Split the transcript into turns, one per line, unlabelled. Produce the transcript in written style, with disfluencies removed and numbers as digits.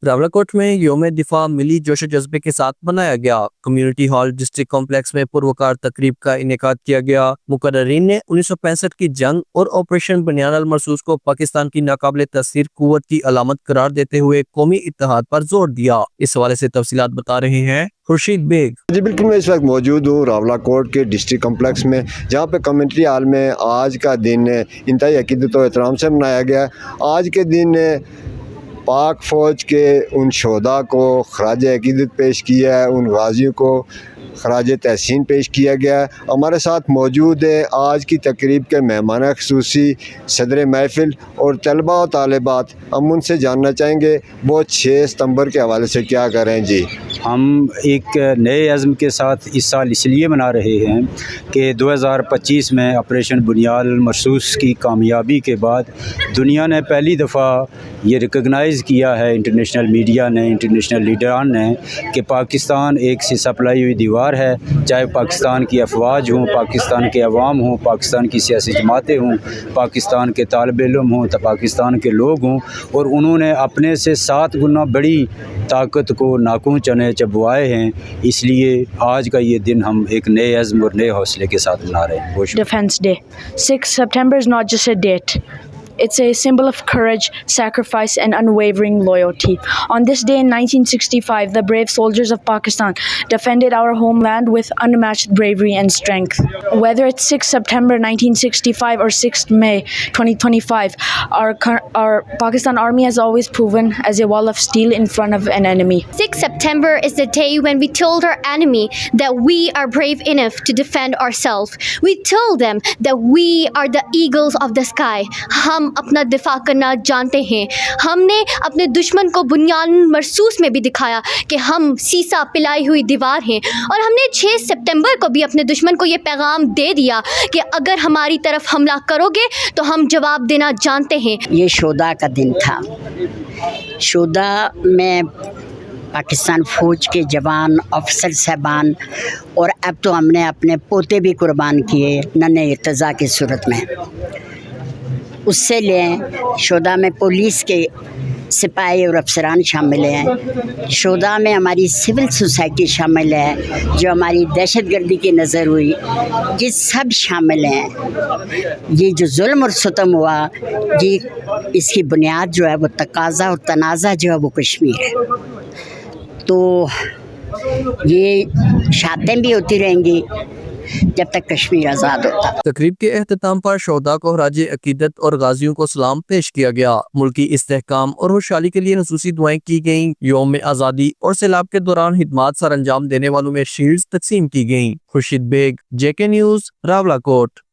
راولاکوٹ میں یوم دفاع ملی جوش و جذبے کے ساتھ منایا گیا۔ کمیونٹی ہال ڈسٹرکٹ کمپلیکس میں پروکار تقریب کا انعقاد کیا گیا۔ مقررین نے 1965 کی جنگ اور آپریشن بنیان المرصوص کو پاکستان کی ناقابل تسخیر قوت کی علامت قرار دیتے ہوئے قومی اتحاد پر زور دیا۔ اس حوالے سے تفصیلات بتا رہے ہیں خورشید بیگ۔
جی بالکل، میں اس وقت موجود ہوں راولاکوٹ کے ڈسٹرکٹ کمپلیکس میں، جہاں پہ کمیونٹی ہال میں آج کا دن انتہائی عقیدت و احترام سے منایا گیا۔ آج کے دن پاک فوج کے ان شہداء کو خراج عقیدت پیش کیا ہے، ان غازیوں کو خراج تحسین پیش کیا گیا ہے۔ ہمارے ساتھ موجود ہے آج کی تقریب کے مہمان خصوصی صدر محفل اور طلباء و طالبات۔ ہم ان سے جاننا چاہیں گے وہ 6 ستمبر کے حوالے سے کیا کر رہے ہیں۔ جی،
ہم ایک نئے عزم کے ساتھ اس سال اس لیے منا رہے ہیں کہ 2025 میں آپریشن بنیاد المرصوص کی کامیابی کے بعد دنیا نے پہلی دفعہ یہ ریکگنائز کیا ہے، انٹرنیشنل میڈیا نے، انٹرنیشنل لیڈران نے، کہ پاکستان ایک سی سپلائی ہوئی دیوار ہے، چاہے پاکستان کی افواج ہوں، پاکستان کے عوام ہوں، پاکستان کی سیاسی جماعتیں ہوں، پاکستان کے طالب علم ہوں، تو پاکستان کے لوگ ہوں، اور انہوں نے اپنے سے 7 گنا بڑی طاقت کو ناکوں چنے چبوائے ہیں۔ اس لیے آج کا یہ دن ہم ایک نئے عزم اور نئے حوصلے کے ساتھ منا رہے ہیں۔
Defense Day. 6 September is not just a date. It's a symbol of courage, sacrifice, and unwavering loyalty. On this day in 1965, the brave soldiers of Pakistan defended our homeland with unmatched bravery and strength. Whether it's 6 September 1965 or 6th May 2025, our Pakistan Army has always proven as a wall of steel in front of an enemy.
6 September is the day when we told our enemy that we are brave enough to defend ourselves. We told them that we are the eagles of the sky. ہم اپنا دفاع کرنا جانتے ہیں۔ ہم نے اپنے دشمن کو بنیاد مرصوص میں بھی دکھایا کہ ہم سیسا پلائی ہوئی دیوار ہیں، اور ہم نے 6 ستمبر کو بھی اپنے دشمن کو یہ پیغام دے دیا کہ اگر ہماری طرف حملہ کرو گے تو ہم جواب دینا جانتے ہیں۔
یہ شہداء کا دن تھا۔ شہداء میں پاکستان فوج کے جوان، افسر صاحبان، اور اب تو ہم نے اپنے پوتے بھی قربان کیے ننھے ارتضیٰ کی صورت میں۔ اس سے لیں شہداء میں پولیس کے سپاہی اور افسران شامل ہیں، شہداء میں ہماری سول سوسائٹی شامل ہے، جو ہماری دہشت گردی کی نظر ہوئی، یہ سب شامل ہیں۔ یہ جو ظلم اور ستم ہوا، یہ اس کی بنیاد جو ہے وہ تقاضا اور تنازع جو ہے وہ کشمیر ہے۔ تو یہ شہادتیں بھی ہوتی رہیں گی جب تک کشمیر آزاد ہوتا۔
تقریب کے اختتام پر شہداء کو خراج عقیدت اور غازیوں کو سلام پیش کیا گیا۔ ملکی استحکام اور خوشحالی کے لیے خصوصی دعائیں کی گئیں۔ یوم آزادی اور سیلاب کے دوران خدمات سر انجام دینے والوں میں شیلڈز تقسیم کی گئیں۔ Khurshid Baig, JK news, Rawalakot.